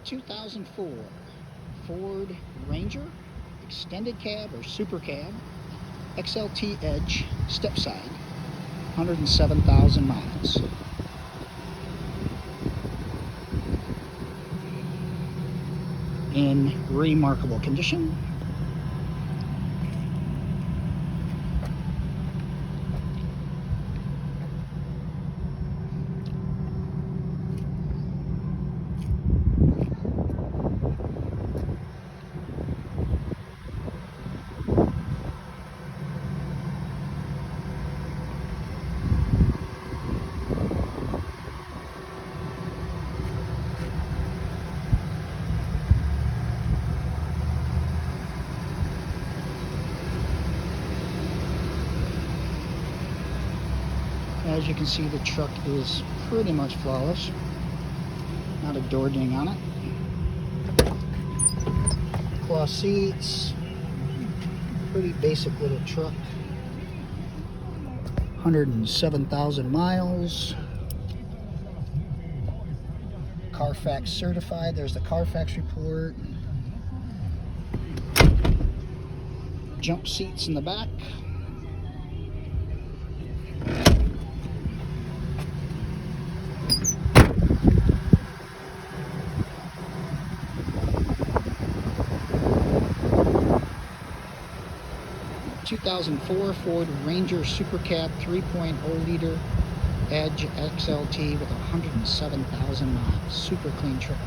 2004 Ford Ranger extended cab or super cab XLT Edge stepside, 107,000 miles. In remarkable condition. As you can see, the truck is pretty much flawless. Not a door ding on it. Cloth seats. Pretty basic little truck. 107,000 miles. Carfax certified. There's the Carfax report. Jump seats in the back. (2004) Ford Ranger Super Cab 3.0 liter Edge XLT with 107,000 miles. Super clean truck.